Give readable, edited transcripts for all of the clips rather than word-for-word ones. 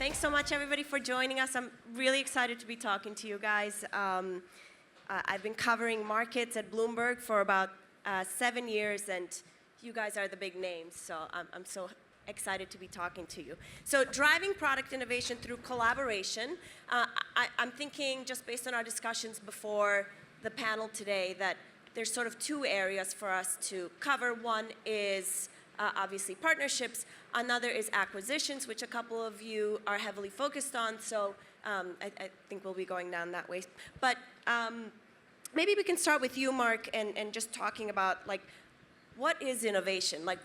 Thanks so much, everybody, for joining us. I'm really excited to be talking to you guys. I've been covering markets at Bloomberg for about 7 years, and you guys are the big names, so I'm so excited to be talking to you. So driving product innovation through collaboration, I'm thinking, just based on our discussions before the panel today, that there's sort of two areas for us to cover. One is obviously partnerships. Another is acquisitions, which a couple of you are heavily focused on. So I think we'll be going down that way. But maybe we can start with you, Mark, and just talking about, like, what is innovation? Like,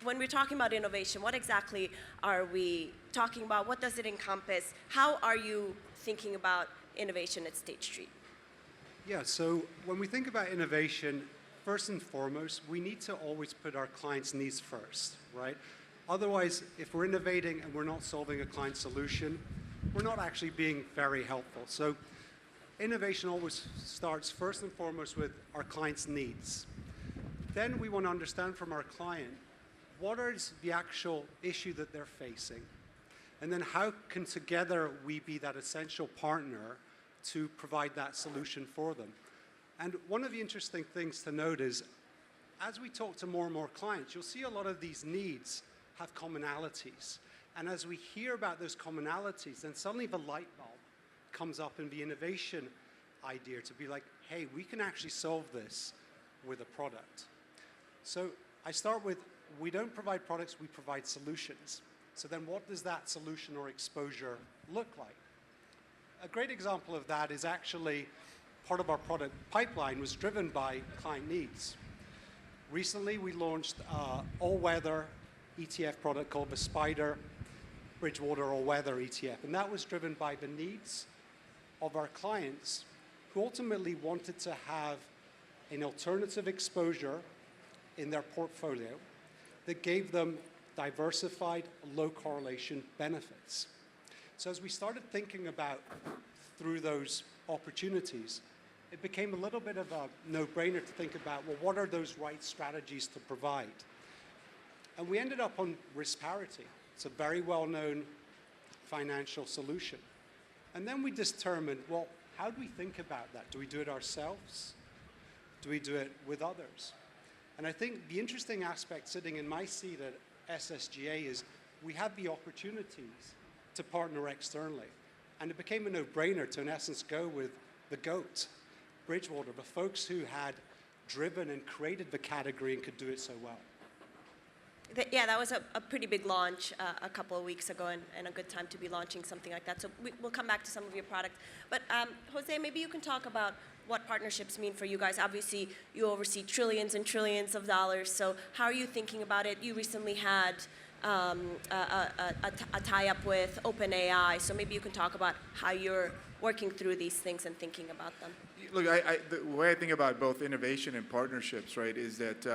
when we're talking about innovation, what exactly are we talking about? What does it encompass? How are you thinking about innovation at State Street? Yeah, so when we think about innovation, first and foremost, we need to always put our clients' needs first, right? Otherwise, if we're innovating and we're not solving a client solution, we're not actually being very helpful. So innovation always starts first and foremost with our clients' needs. Then we want to understand from our client, what is the actual issue that they're facing? And then how can together we be that essential partner to provide that solution for them? And one of the interesting things to note is, as we talk to more and more clients, you'll see a lot of these needs have commonalities. And as we hear about those commonalities, then suddenly the light bulb comes up in the innovation idea to be like, hey, we can actually solve this with a product. So I start with, we don't provide products, we provide solutions. So then what does that solution or exposure look like? A great example of that is actually part of our product pipeline was driven by client needs. Recently, we launched an all-weather ETF product called the SPDR Bridgewater All-Weather ETF, and that was driven by the needs of our clients who ultimately wanted to have an alternative exposure in their portfolio that gave them diversified, low correlation benefits. So as we started thinking about through those opportunities, it became a little bit of a no-brainer to think about, well, what are those right strategies to provide? And we ended up on risk parity. It's a very well-known financial solution. And then we determined, well, how do we think about that? Do we do it ourselves? Do we do it with others? And I think the interesting aspect sitting in my seat at SSGA is we had the opportunities to partner externally. And it became a no-brainer to, in essence, go with the GOAT, Bridgewater, the folks who had driven and created the category and could do it so well. Yeah, that was a pretty big launch a couple of weeks ago, and a good time to be launching something like that. So we'll come back to some of your product. But Jose, maybe you can talk about what partnerships mean for you guys. Obviously, you oversee trillions and trillions of dollars. So how are you thinking about it? You recently had a tie-up with OpenAI. So maybe you can talk about how you're working through these things and thinking about them. Look, the way I think about both innovation and partnerships, right, is that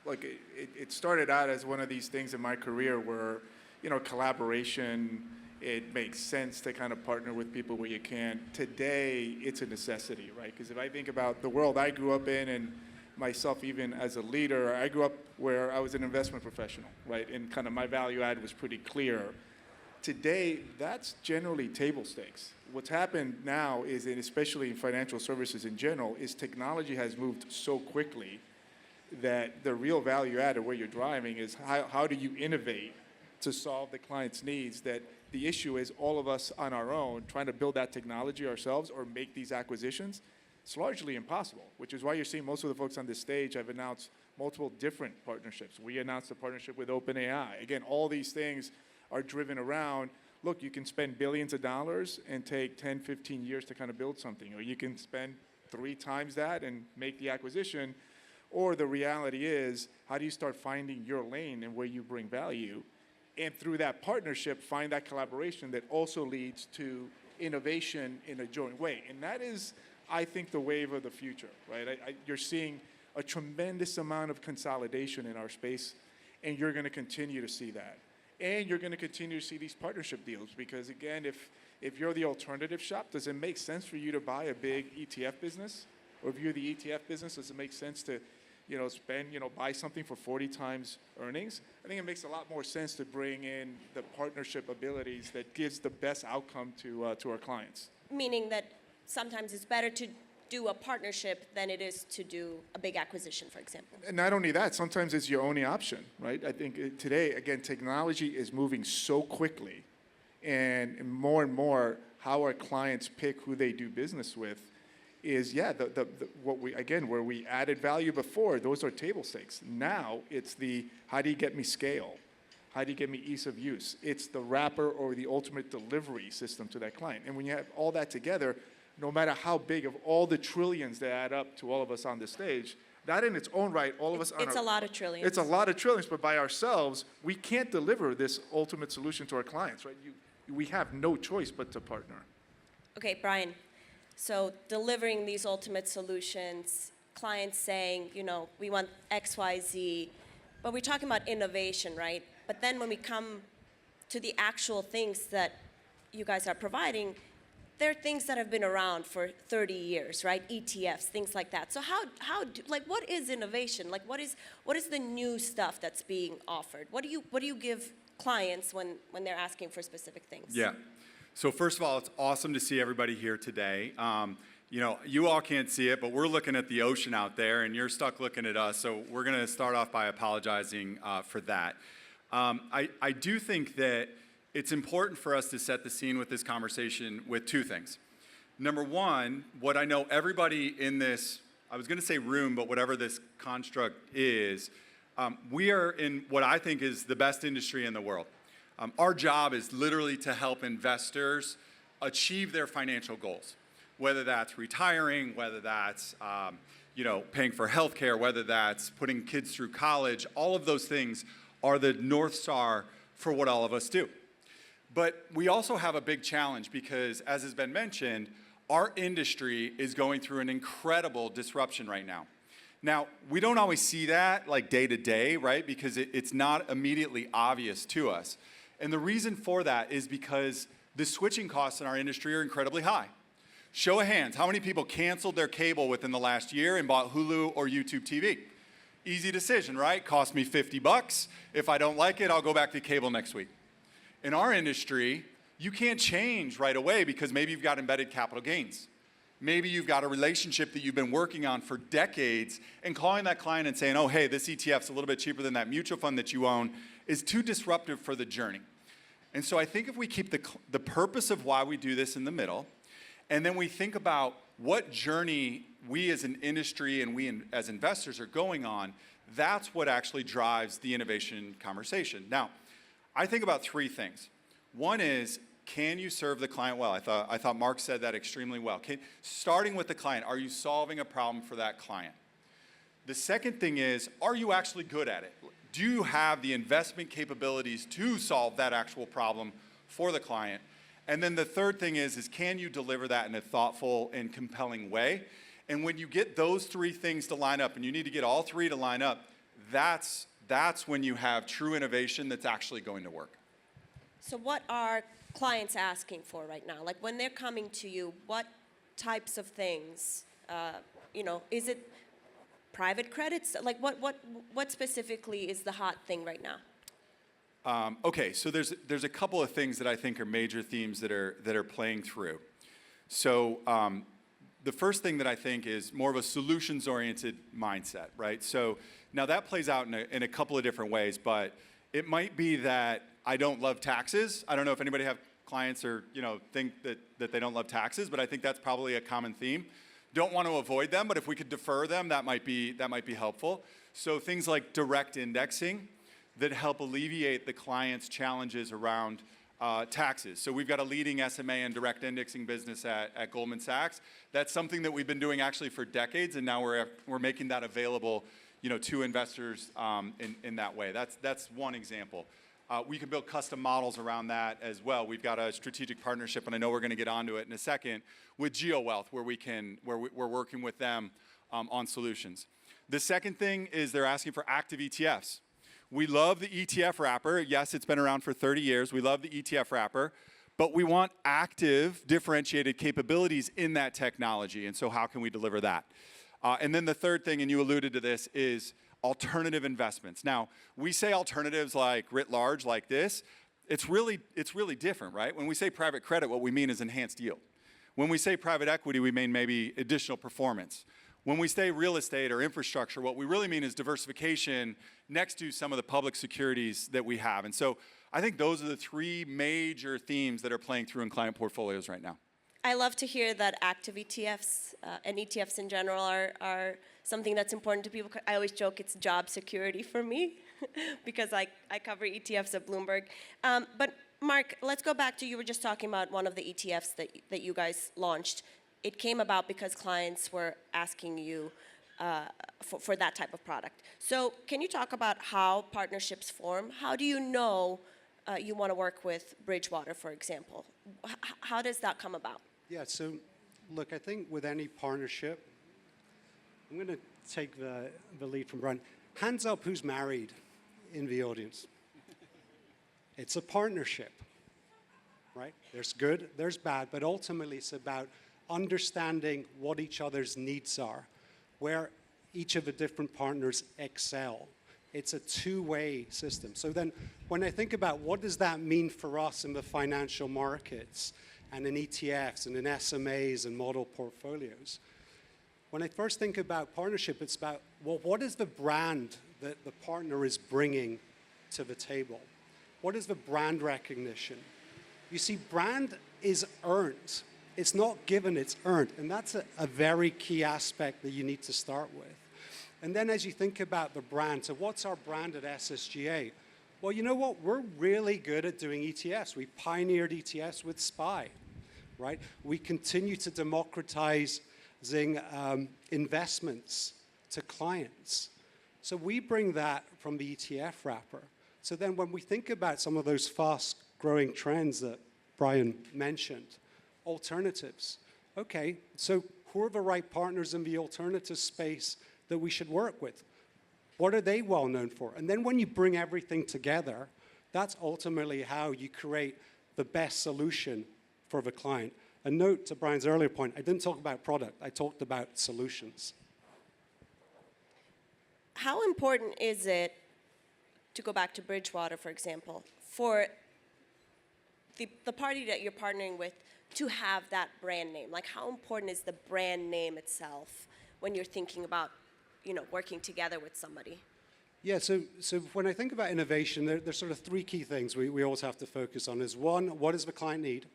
like it started out as one of these things in my career where, you know, collaboration, it makes sense to kind of partner with people where you can. Today, it's a necessity, right? Because if I think about the world I grew up in and myself even as a leader, I grew up where I was an investment professional, right? And kind of my value add was pretty clear. Today, that's generally table stakes. What's happened now is, and especially in financial services in general, is technology has moved so quickly that the real value add of where you're driving is how do you innovate to solve the client's needs, that the issue is all of us on our own trying to build that technology ourselves or make these acquisitions. It's largely impossible, which is why you're seeing most of the folks on this stage have announced multiple different partnerships. We announced a partnership with OpenAI. Again, all these things are driven around, look, you can spend billions of dollars and take 10, 15 years to kind of build something, or you can spend 3 times that and make the acquisition. Or the reality is, how do you start finding your lane and where you bring value? And through that partnership, find that collaboration that also leads to innovation in a joint way. And that is, I think, the wave of the future, right? You're seeing a tremendous amount of consolidation in our space, and you're going to continue to see that. And you're going to continue to see these partnership deals because, again, if you're the alternative shop, does it make sense for you to buy a big ETF business? Or if you're the ETF business, does it make sense to buy something for 40 times earnings. I think it makes a lot more sense to bring in the partnership abilities that gives the best outcome to our clients. Meaning that sometimes it's better to do a partnership than it is to do a big acquisition, for example. And not only that, sometimes it's your only option, right? I think today, again, technology is moving so quickly, and more, how our clients pick who they do business with is, where we added value before, those are table stakes. Now it's how do you get me scale? How do you get me ease of use? It's the wrapper or the ultimate delivery system to that client. And when you have all that together, no matter how big of all the trillions that add up to all of us on this stage, that in its own right, all of us It's a lot of trillions. It's a lot of trillions, but by ourselves, we can't deliver this ultimate solution to our clients, right? We have no choice but to partner. Okay, Brian, so delivering these ultimate solutions, clients saying, we want X, Y, Z, but we're talking about innovation, right? But then when we come to the actual things that you guys are providing, there are things that have been around for 30 years, right? ETFs, things like that. So what is innovation? Like what is the new stuff that's being offered? What do you give clients when they're asking for specific things? Yeah. So first of all, it's awesome to see everybody here today. You all can't see it, but we're looking at the ocean out there, and you're stuck looking at us. So we're going to start off by apologizing for that. I do think that it's important for us to set the scene with this conversation with two things. Number one, what I know everybody in this, I was going to say room, but whatever this construct is, we are in what I think is the best industry in the world. Our job is literally to help investors achieve their financial goals, whether that's retiring, whether that's paying for healthcare, whether that's putting kids through college. All of those things are the North Star for what all of us do. But we also have a big challenge because, as has been mentioned, our industry is going through an incredible disruption right now. Now, we don't always see that like day to day, right? Because it's not immediately obvious to us. And the reason for that is because the switching costs in our industry are incredibly high. Show of hands, how many people canceled their cable within the last year and bought Hulu or YouTube TV? Easy decision, right? Cost me $50. If I don't like it, I'll go back to cable next week. In our industry, you can't change right away because maybe you've got embedded capital gains. Maybe you've got a relationship that you've been working on for decades, and calling that client and saying, oh, hey, this ETF's a little bit cheaper than that mutual fund that you own is too disruptive for the journey. And so I think if we keep the purpose of why we do this in the middle, and then we think about what journey we as an industry and we as investors are going on, that's what actually drives the innovation conversation. Now, I think about three things. One is, can you serve the client well? I thought Mark said that extremely well. Starting with the client, are you solving a problem for that client? The second thing is, are you actually good at it? Do you have the investment capabilities to solve that actual problem for the client? And then the third thing is can you deliver that in a thoughtful and compelling way? And when you get those three things to line up, and you need to get all three to line up, that's when you have true innovation that's actually going to work. So what are clients asking for right now? Like when they're coming to you, what types of things? Is it private credits? Like what specifically is the hot thing right now? Okay, so there's a couple of things that I think are major themes that are playing through. So the first thing that I think is more of a solutions-oriented mindset, right? So now that plays out in a couple of different ways, but it might be that I don't love taxes. I don't know if anybody have clients or think that they don't love taxes, but I think that's probably a common theme. Don't want to avoid them, but if we could defer them, that might be helpful. So things like direct indexing that help alleviate the client's challenges around taxes. So we've got a leading SMA and direct indexing business at Goldman Sachs. That's something that we've been doing actually for decades, and now we're making that available, to investors in that way. That's one example. We can build custom models around that as well. We've got a strategic partnership, and I know we're going to get onto it in a second, with GeoWealth, where we're working with them on solutions. The second thing is they're asking for active ETFs. We love the ETF wrapper. Yes, it's been around for 30 years. We love the ETF wrapper, but we want active, differentiated capabilities in that technology. And so how can we deliver that? And then the third thing, and you alluded to this, is alternative investments. Now, we say alternatives like writ large, like this. It's really different, right? When we say private credit, what we mean is enhanced yield. When we say private equity, we mean maybe additional performance. When we say real estate or infrastructure, what we really mean is diversification next to some of the public securities that we have. And so I think those are the three major themes that are playing through in client portfolios right now. I love to hear that active ETFs and ETFs in general are something that's important to people. I always joke it's job security for me because I cover ETFs at Bloomberg. But Mark, let's go back to, you were just talking about one of the ETFs that you guys launched. It came about because clients were asking you for that type of product. So can you talk about how partnerships form? How do you know you want to work with Bridgewater, for example? How does that come about? Yeah, so look, I think with any partnership, I'm going to take the lead from Brian. Hands up who's married in the audience. It's a partnership, right? There's good, there's bad, but ultimately it's about understanding what each other's needs are, where each of the different partners excel. It's a two-way system. So then when I think about what does that mean for us in the financial markets and in ETFs and in SMAs and model portfolios, when I first think about partnership, it's about, well, what is the brand that the partner is bringing to the table? What is the brand recognition? You see, brand is earned. It's not given, it's earned. And that's a very key aspect that you need to start with. And then as you think about the brand, so what's our brand at SSGA? Well, you know what? We're really good at doing ETFs. We pioneered ETFs with SPY, right? We continue to democratizing investments to clients. So we bring that from the ETF wrapper. So then when we think about some of those fast-growing trends that Brian mentioned, alternatives. Okay, so who are the right partners in the alternative space that we should work with? What are they well known for? And then when you bring everything together, that's ultimately how you create the best solution for the client. A note to Brian's earlier point, I didn't talk about product, I talked about solutions. How important is it, to go back to Bridgewater, for example, for the party that you're partnering with to have that brand name? Like, how important is the brand name itself when you're thinking about, working together with somebody? Yeah, so when I think about innovation, there's sort of three key things we always have to focus on. Is one, what does the client need?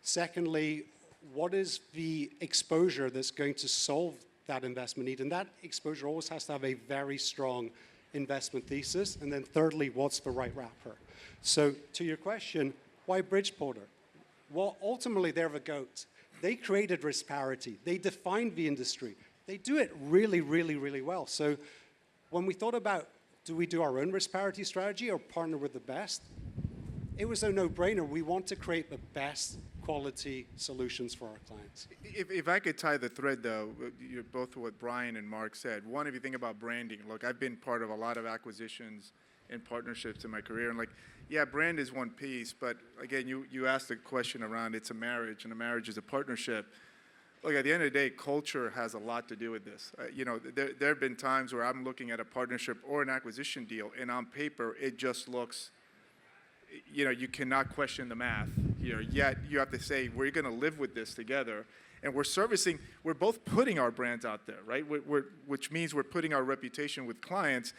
Secondly, what is the exposure that's going to solve that investment need? And that exposure always has to have a very strong investment thesis. And then thirdly, what's the right wrapper? So to your question, why Bridgewater? Well, ultimately, they're the GOAT. They created risk parity. They defined the industry. They do it really, really, really well. So when we thought about, do we do our own risk parity strategy or partner with the best? It was a no-brainer. We want to create the best quality solutions for our clients. If I could tie the thread, though, both what Brian and Mark said. One, if you think about branding, look, I've been part of a lot of acquisitions and partnerships in my career, and yeah, brand is one piece, but again, you asked a question around it's a marriage, and a marriage is a partnership. Look, at the end of the day, culture has a lot to do with this. There have been times where I'm looking at a partnership or an acquisition deal, and on paper, it just looks, you cannot question the math here. Yet you have to say, we're going to live with this together. And we're both putting our brands out there, right? Which means we're putting our reputation with clients.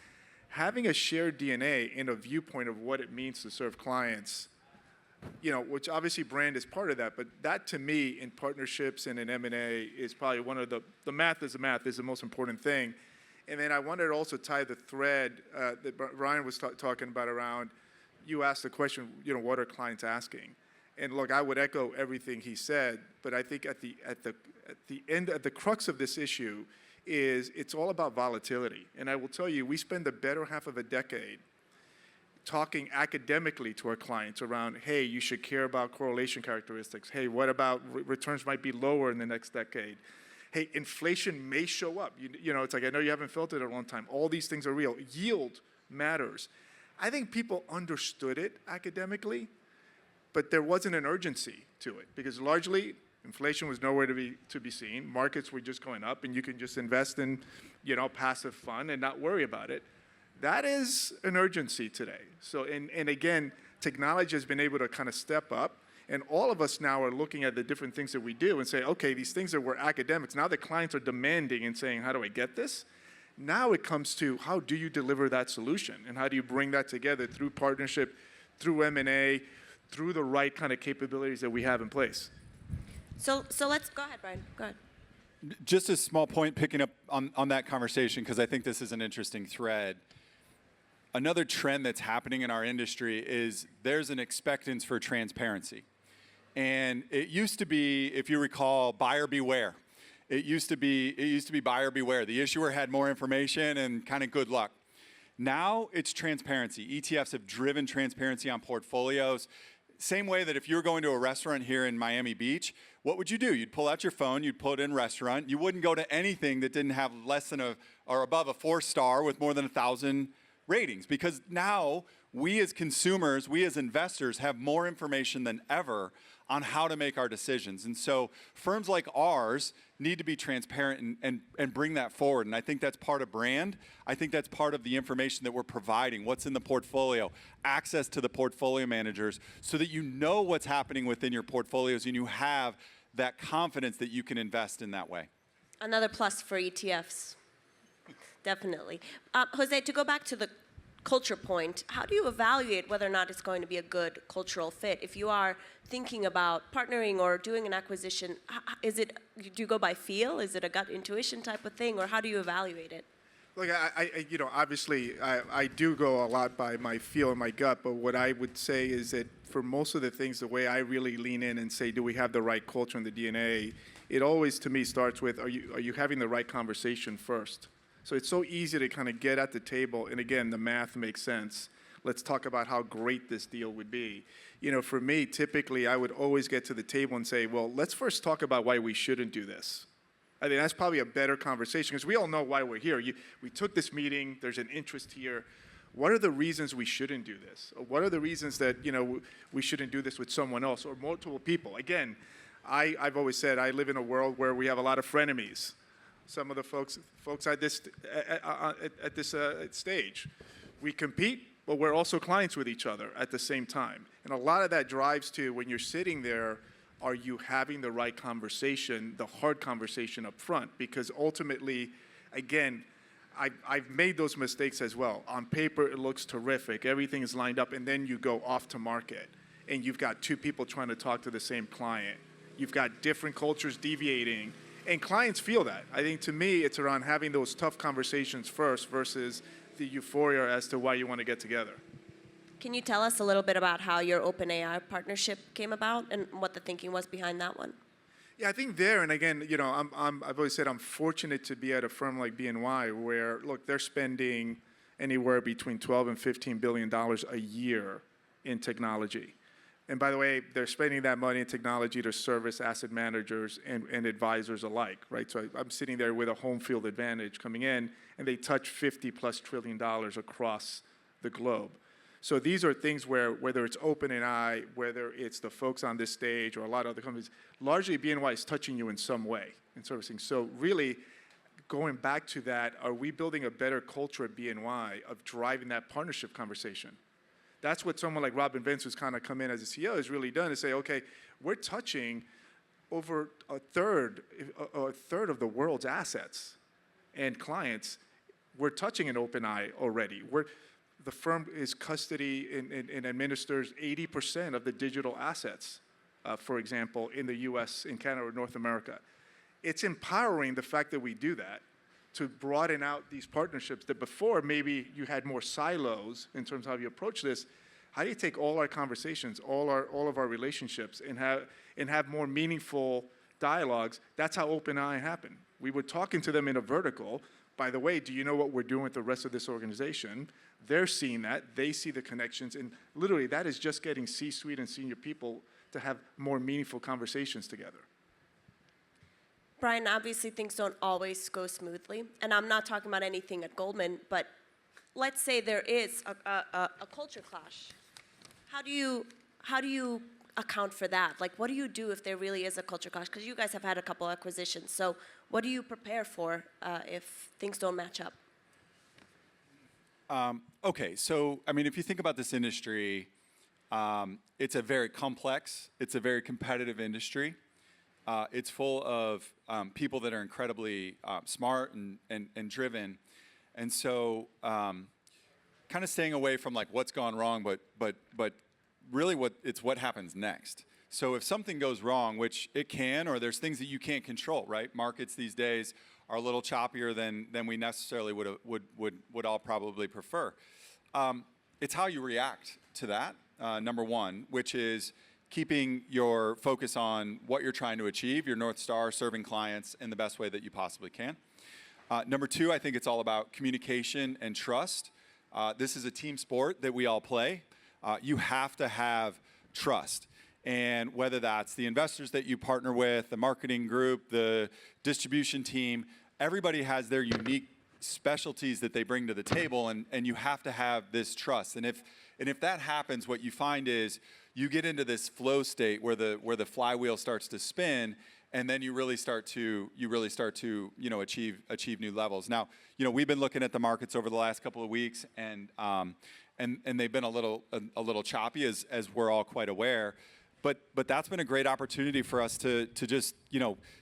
Having a shared DNA in a viewpoint of what it means to serve clients, which obviously brand is part of that, but that to me in partnerships and in M&A is probably one of the math is the most important thing. And then I wanted to also tie the thread that Brian was talking about around, you asked the question, what are clients asking? And look, I would echo everything he said, but I think at the end, at the crux of this issue is it's all about volatility. And I will tell you, we spend the better half of a decade talking academically to our clients around, hey, you should care about correlation characteristics. Hey, what about returns might be lower in the next decade? Hey, inflation may show up. It's like, I know you haven't felt it in a long time. All these things are real. Yield matters. I think people understood it academically, but there wasn't an urgency to it because largely Inflation was nowhere to be seen. Markets were just going up, and you can just invest in, passive fund and not worry about it. That is an urgency today. So, and again, technology has been able to kind of step up, and all of us now are looking at the different things that we do and say, okay, these things that were academics, now the clients are demanding and saying, how do I get this? Now it comes to how do you deliver that solution, and how do you bring that together through partnership, through M&A, through the right kind of capabilities that we have in place. So let's go ahead, Brian. Go ahead. Just a small point picking up on that conversation, because I think this is an interesting thread. Another trend that's happening in our industry is there's an expectance for transparency. And it used to be, if you recall, buyer beware. It used to be buyer beware. The issuer had more information and kind of good luck. Now it's transparency. ETFs have driven transparency on portfolios. Same way that if you were going to a restaurant here in Miami Beach, what would you do? You'd pull out your phone, you'd put in restaurant. You wouldn't go to anything that didn't have less than or above a 4-star with more than 1,000 ratings, because now we as consumers, we as investors have more information than ever on how to make our decisions. And so firms like ours need to be transparent and bring that forward. And I think that's part of brand. I think that's part of the information that we're providing, what's in the portfolio, access to the portfolio managers, so that you know what's happening within your portfolios and you have that confidence that you can invest in that way. Another plus for ETFs. Definitely. Jose, to go back to the culture point, how do you evaluate whether or not it's going to be a good cultural fit? If you are thinking about partnering or doing an acquisition, do you go by feel? Is it a gut intuition type of thing, or how do you evaluate it? Look, obviously, I do go a lot by my feel and my gut, but what I would say is that for most of the things, the way I really lean in and say, do we have the right culture and the DNA, it always, to me, starts with, are you having the right conversation first? So it's so easy to kind of get at the table, and again, the math makes sense. Let's talk about how great this deal would be. For me, typically, I would always get to the table and say, well, let's first talk about why we shouldn't do this. I think that's probably a better conversation, because we all know why we're here. We took this meeting, there's an interest here. What are the reasons we shouldn't do this? Or what are the reasons that, we shouldn't do this with someone else or multiple people? Again, I've always said I live in a world where we have a lot of frenemies. Some of the folks at this stage. We compete, but we're also clients with each other at the same time. And a lot of that drives to, when you're sitting there, are you having the right conversation, the hard conversation up front? Because ultimately, again, I've made those mistakes as well. On paper, it looks terrific. Everything is lined up, and then you go off to market, and you've got two people trying to talk to the same client. You've got different cultures deviating. And clients feel that. I think, to me, it's around having those tough conversations first versus the euphoria as to why you want to get together. Can you tell us a little bit about how your OpenAI partnership came about and what the thinking was behind that one? Yeah, I think there, and again, I've always said I'm fortunate to be at a firm like BNY where, look, they're spending anywhere between $12 and $15 billion a year in technology. And by the way, they're spending that money in technology to service asset managers and advisors alike, right? So I'm sitting there with a home field advantage coming in, and they touch $50+ trillion across the globe. So these are things where, whether it's OpenAI, whether it's the folks on this stage or a lot of other companies, largely BNY is touching you in some way in servicing. So really, going back to that, are we building a better culture at BNY of driving that partnership conversation? That's what someone like Robin Vince, who's kind of come in as a CEO, has really done, is say, okay, we're touching over a third of the world's assets and clients. We're touching an OpenAI already. The firm is custody and administers 80% of the digital assets, for example, in the US, in Canada, or North America. It's empowering, the fact that we do that, to broaden out these partnerships that before maybe you had more silos in terms of how you approach this. How do you take all our conversations, all of our relationships, and have more meaningful dialogues? That's how OpenAI happened. We were talking to them in a vertical. By the way, do you know what we're doing with the rest of this organization? They're seeing that. They see the connections. And literally, that is just getting C-suite and senior people to have more meaningful conversations together. Brian, obviously things don't always go smoothly, and I'm not talking about anything at Goldman, but let's say there is a culture clash. How do you account for that? Like, what do you do if there really is a culture clash? Because you guys have had a couple acquisitions. So what do you prepare for if things don't match up? Okay, so I mean, if you think about this industry, it's a very complex, it's a very competitive industry. It's full of people that are incredibly smart and driven, and so kind of staying away from like what's gone wrong, but really what happens next. So if something goes wrong, which it can, or there's things that you can't control, right? Markets these days are a little choppier than we necessarily would all probably prefer. It's how you react to that, number one, which is keeping your focus on what you're trying to achieve, your North Star, serving clients in the best way that you possibly can. Number two, I think it's all about communication and trust. This is a team sport that we all play. You have to have trust. And whether that's the investors that you partner with, the marketing group, the distribution team, everybody has their unique specialties that they bring to the table, and you have to have this trust. And if that happens, what you find is you get into this flow state where the flywheel starts to spin, and then you really start to achieve new levels. Now, we've been looking at the markets over the last couple of weeks, and they've been a little choppy, as we're all quite aware. But that's been a great opportunity for us to just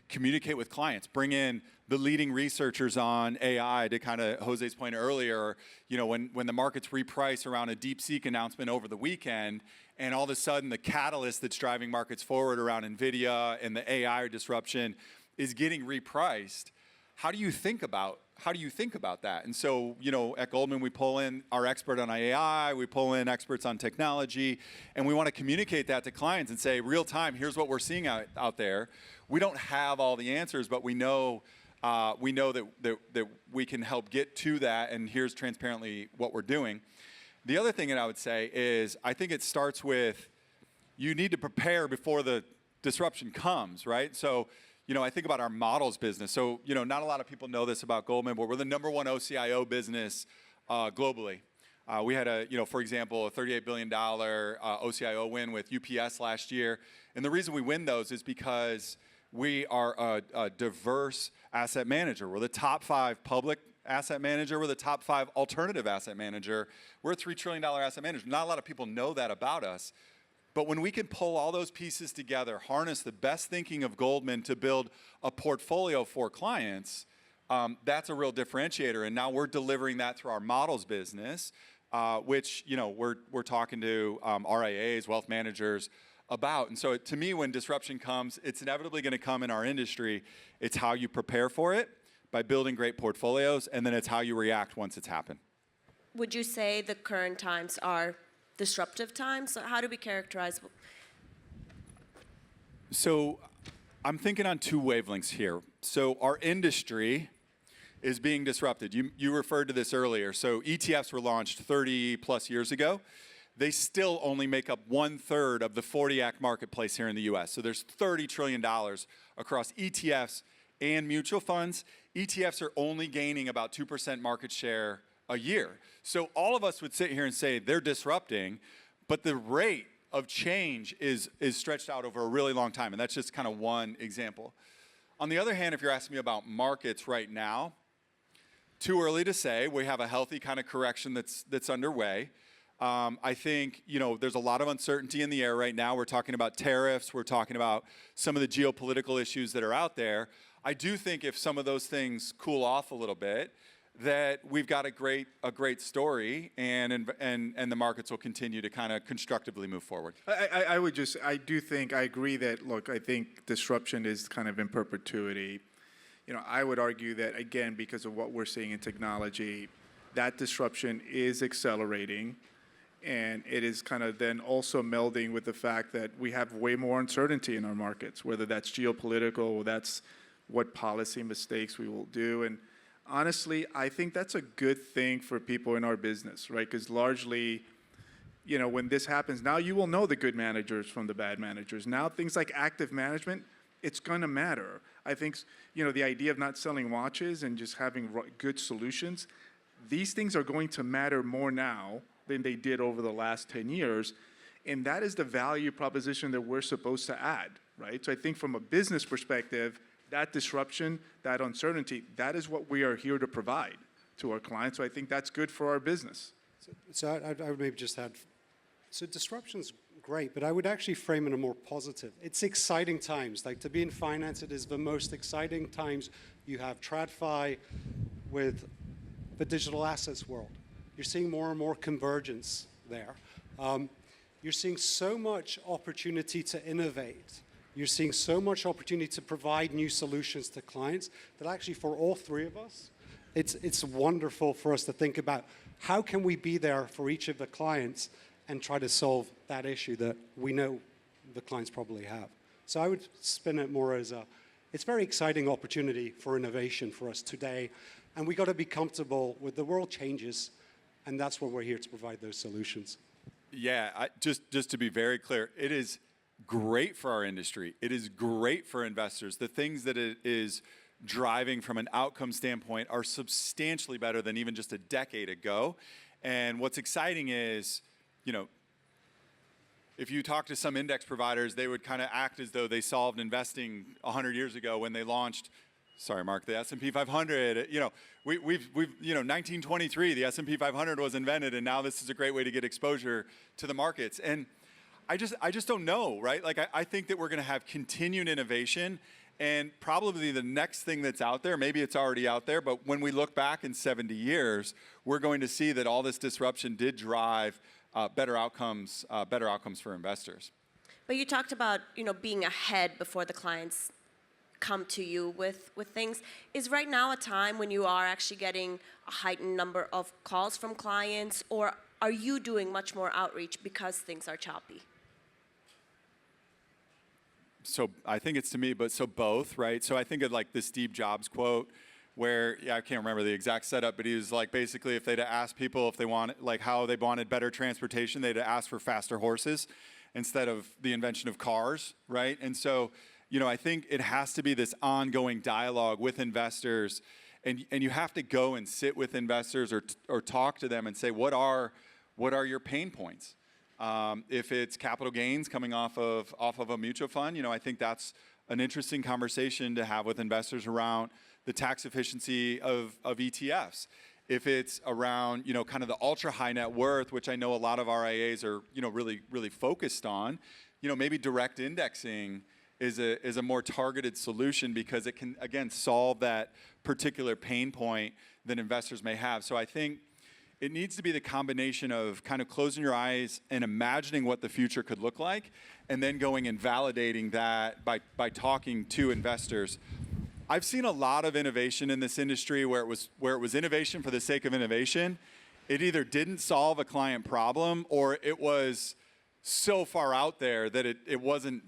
communicate with clients, bring in the leading researchers on AI, to kind of Jose's point earlier. When the markets reprice around a DeepSeek announcement over the weekend, and all of a sudden the catalyst that's driving markets forward around NVIDIA and the AI disruption is getting repriced. How do you think about that? And so, at Goldman, we pull in our expert on AI, we pull in experts on technology, and we want to communicate that to clients and say, real time, here's what we're seeing out there. We don't have all the answers, but we know that we can help get to that, and here's transparently what we're doing. The other thing that I would say is, I think it starts with, you need to prepare before the disruption comes, right? So, I think about our models business. So, not a lot of people know this about Goldman, but we're the #1 OCIO business globally. We had for example, a $38 billion OCIO win with UPS last year. And the reason we win those is because we are a diverse asset manager. We're the top 5 public asset manager. We're the top 5 alternative asset manager. We're a $3 trillion asset manager. Not a lot of people know that about us. But when we can pull all those pieces together, harness the best thinking of Goldman to build a portfolio for clients, that's a real differentiator. And now we're delivering that through our models business, which we're talking to RIAs, wealth managers about. And so to me, when disruption comes, it's inevitably going to come in our industry. It's how you prepare for it by building great portfolios, and then it's how you react once it's happened. Would you say the current times are disruptive times? How do we characterize? So I'm thinking on 2 wavelengths here. So our industry is being disrupted. You referred to this earlier. So ETFs were launched 30 plus years ago. They still only make up 1/3 of the 40 Act marketplace here in the US. So there's $30 trillion across ETFs and mutual funds. ETFs are only gaining about 2% market share a year. So all of us would sit here and say they're disrupting, but the rate of change is stretched out over a really long time, and that's just kind of one example. On the other hand, if you're asking me about markets right now, too early to say. We have a healthy kind of correction that's underway. I think there's a lot of uncertainty in the air right now. We're talking about tariffs. We're talking about some of the geopolitical issues that are out there. I do think if some of those things cool off a little bit, that we've got a great story, and the markets will continue to kind of constructively move forward. I agree that, look, I think disruption is kind of in perpetuity. I would argue that, again, because of what we're seeing in technology, that disruption is accelerating, and it is kind of then also melding with the fact that we have way more uncertainty in our markets, whether that's geopolitical or that's what policy mistakes we will do. And honestly, I think that's a good thing for people in our business, right? Because largely, when this happens, now you will know the good managers from the bad managers. Now things like active management, it's going to matter. I think, the idea of not selling watches and just having good solutions, these things are going to matter more now than they did over the last 10 years. And that is the value proposition that we're supposed to add, right? So I think from a business perspective, that disruption, that uncertainty, that is what we are here to provide to our clients. So I think that's good for our business. So I would maybe just add, so disruption's great, but I would actually frame it a more positive. It's exciting times. Like to be in finance, it is the most exciting times. You have TradFi with the digital assets world. You're seeing more and more convergence there. You're seeing so much opportunity to innovate. You're seeing so much opportunity to provide new solutions to clients that actually for all three of us, it's wonderful for us to think about how can we be there for each of the clients and try to solve that issue that we know the clients probably have. So I would spin it more as it's a very exciting opportunity for innovation for us today. And we got to be comfortable with the world changes, and that's what we're here to provide those solutions. Yeah, just to be very clear, it is great for our industry. It is great for investors. The things that it is driving from an outcome standpoint are substantially better than even just a decade ago. And what's exciting is, you know, if you talk to some index providers, they would kind of act as though they solved investing 100 years ago when they launched, sorry, Mark, the S&P 500. You know, we've 1923, the S&P 500 was invented, and now this is a great way to get exposure to the markets. And I just don't know, right? Like, I think that we're going to have continued innovation, and probably the next thing that's out there, maybe it's already out there, but when we look back in 70 years, we're going to see that all this disruption did drive better outcomes for investors. But you talked about, being ahead before the clients come to you with things. Is right now a time when you are actually getting a heightened number of calls from clients, or are you doing much more outreach because things are choppy? So I think it's to me, but so both, right? So I think of like the Steve Jobs quote where, I can't remember the exact setup, but he was like, basically if they'd asked people if they wanted, like how they wanted better transportation, they'd ask for faster horses instead of the invention of cars, right? And so, I think it has to be this ongoing dialogue with investors, and you have to go and sit with investors or talk to them and say, what are your pain points? If it's capital gains coming off of a mutual fund, I think that's an interesting conversation to have with investors around the tax efficiency of ETFs. If it's around, kind of the ultra high net worth, which I know a lot of RIAs are, really, really focused on, maybe direct indexing is a more targeted solution because it can, again, solve that particular pain point that investors may have. So I think it needs to be the combination of kind of closing your eyes and imagining what the future could look like, and then going and validating that by talking to investors. I've seen a lot of innovation in this industry where it was innovation for the sake of innovation. It either didn't solve a client problem or it was so far out there that it wasn't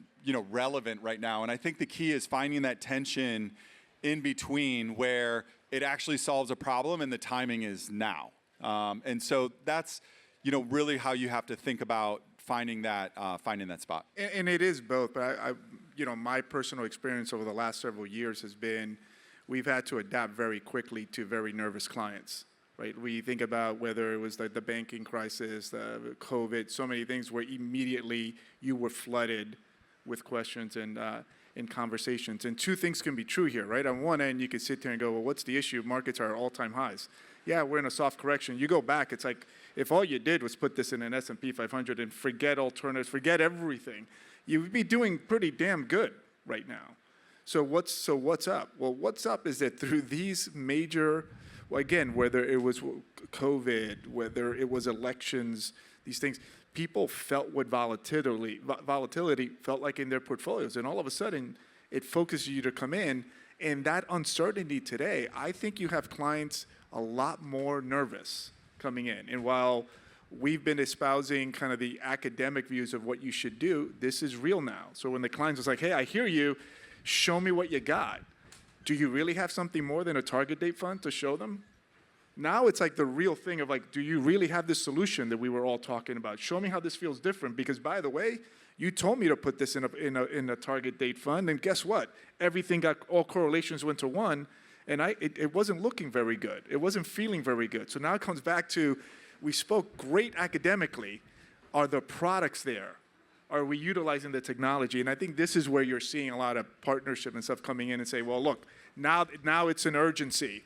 relevant right now. And I think the key is finding that tension in between where it actually solves a problem and the timing is now. And so that's really how you have to think about finding that spot. And it is both, but I my personal experience over the last several years has been we've had to adapt very quickly to very nervous clients, right? We think about whether it was the banking crisis, the COVID, so many things where immediately you were flooded with questions and conversations. And two things can be true here, right? On one end, you could sit there and go, well, what's the issue? Markets are at all-time highs. Yeah, we're in a soft correction. You go back, it's like if all you did was put this in an S&P 500 and forget alternatives, forget everything, you would be doing pretty damn good right now. So what's up? Well, what's up is that through these major, again, whether it was COVID, whether it was elections, these things, people felt what volatility felt like in their portfolios. And all of a sudden, it focuses you to come in. And that uncertainty today, I think you have clients a lot more nervous coming in. And while we've been espousing kind of the academic views of what you should do, this is real now. So when the client is like, hey, I hear you, show me what you got. Do you really have something more than a target date fund to show them? Now it's like the real thing of like, do you really have this solution that we were all talking about? Show me how this feels different, because by the way, you told me to put this in a target date fund, and guess what? Everything all correlations went to one, and it wasn't looking very good. It wasn't feeling very good. So now it comes back to, we spoke great academically, Are the products there? Are we utilizing the technology? And I think this is where you're seeing a lot of partnership and stuff coming in and say, well, look, now it's an urgency.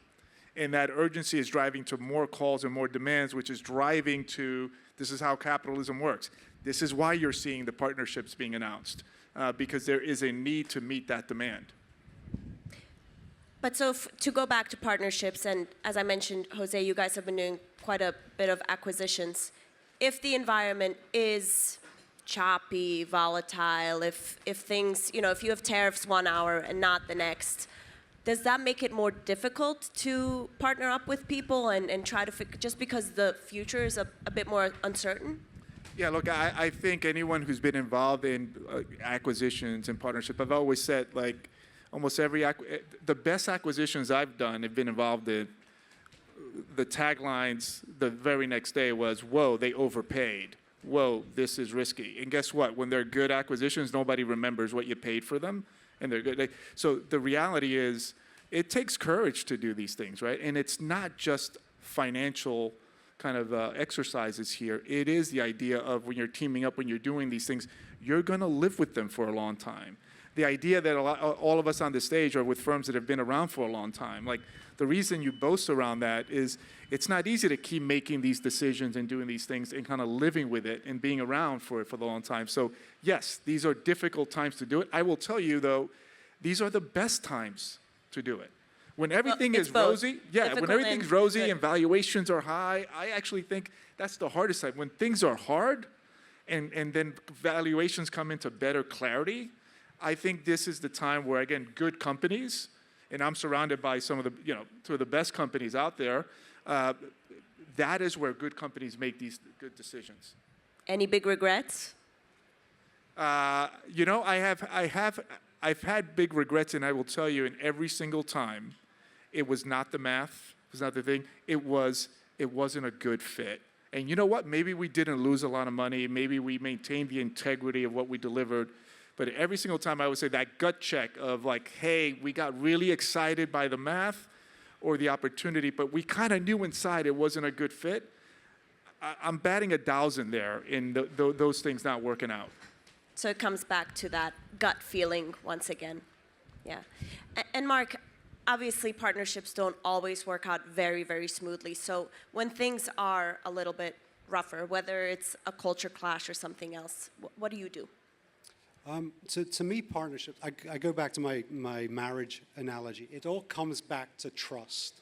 And that urgency is driving to more calls and more demands, which is driving to, this is how capitalism works. This is why you're seeing the partnerships being announced, because there is a need to meet that demand. But so to go back to partnerships, and as I mentioned, Jose, you guys have been doing quite a bit of acquisitions. If the environment is choppy, volatile, if things, if you have tariffs 1 hour and not the next, does that make it more difficult to partner up with people and try to just because the future is a bit more uncertain? Yeah, look, I think anyone who's been involved in acquisitions and partnership, I've always said, like, almost the best acquisitions I've done have been involved in, the taglines the very next day was, whoa, they overpaid. Whoa, this is risky. And guess what? When they're good acquisitions, nobody remembers what you paid for them, and they're good. So the reality is, it takes courage to do these things, right? And it's not just financial kind of exercises here. It is the idea of when you're teaming up, when you're doing these things, you're going to live with them for a long time. The idea that all of us on the stage are with firms that have been around for a long time. Like, the reason you boast around that is it's not easy to keep making these decisions and doing these things and kind of living with it and being around for it for the long time. So yes, these are difficult times to do it. I will tell you, though, these are the best times to do it. When everything is rosy, when everything's rosy and valuations are high, I actually think that's the hardest time. When things are hard and then valuations come into better clarity, I think this is the time where, again, good companies, and I'm surrounded by some of the, two of the best companies out there, that is where good companies make these good decisions. Any big regrets? I've had big regrets, and I will tell you, in every single time, it was not the math, it was not the thing, it wasn't a good fit. And you know what? Maybe we didn't lose a lot of money, maybe we maintained the integrity of what we delivered, but every single time I would say that gut check of like, hey, we got really excited by the math or the opportunity, but we kind of knew inside it wasn't a good fit. I'm batting 1,000 there in those things not working out. So it comes back to that gut feeling once again. Yeah. And Mark, obviously partnerships don't always work out very, very smoothly. So when things are a little bit rougher, whether it's a culture clash or something else, what do you do? To me, partnerships, I go back to my marriage analogy. It all comes back to trust,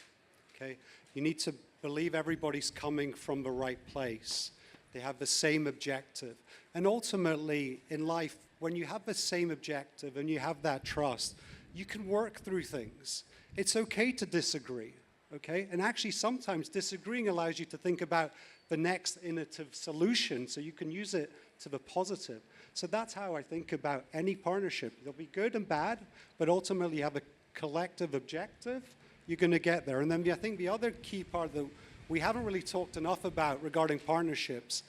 okay? You need to believe everybody's coming from the right place. They have the same objective. And ultimately, in life, when you have the same objective and you have that trust, you can work through things. It's okay to disagree, okay? And actually, sometimes disagreeing allows you to think about the next innovative solution so you can use it to the positive. So that's how I think about any partnership. There'll be good and bad, but ultimately you have a collective objective, you're going to get there. And then I think the other key part that we haven't really talked enough about regarding partnerships,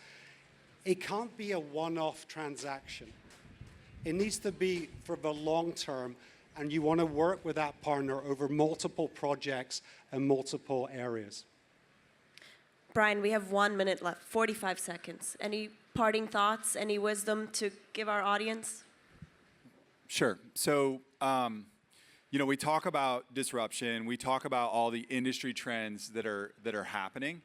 it can't be a one-off transaction. It needs to be for the long term, and you want to work with that partner over multiple projects and multiple areas. Brian, we have 1 minute left, 45 seconds. Any parting thoughts, any wisdom to give our audience? Sure. So, we talk about disruption. We talk about all the industry trends that are happening.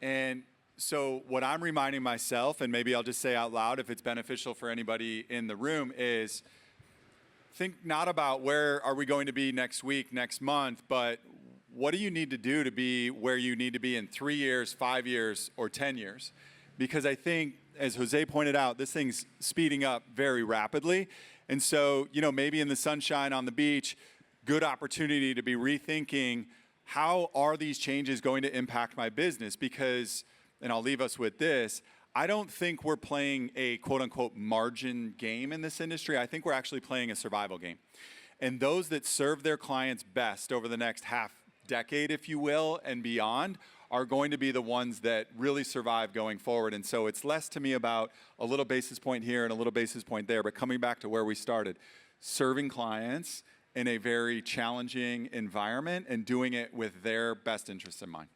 And so what I'm reminding myself, and maybe I'll just say out loud if it's beneficial for anybody in the room, is think not about where are we going to be next week, next month, but what do you need to do to be where you need to be in 3 years, 5 years, or 10 years? Because I think, as Jose pointed out, this thing's speeding up very rapidly. And so, maybe in the sunshine on the beach, good opportunity to be rethinking how are these changes going to impact my business? Because, and I'll leave us with this, I don't think we're playing a quote-unquote margin game in this industry. I think we're actually playing a survival game. And those that serve their clients best over the next half decade, if you will, and beyond, are going to be the ones that really survive going forward. And so it's less to me about a little basis point here and a little basis point there, but coming back to where we started, serving clients in a very challenging environment and doing it with their best interests in mind.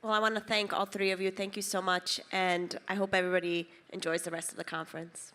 Well, I want to thank all three of you. Thank you so much, and I hope everybody enjoys the rest of the conference.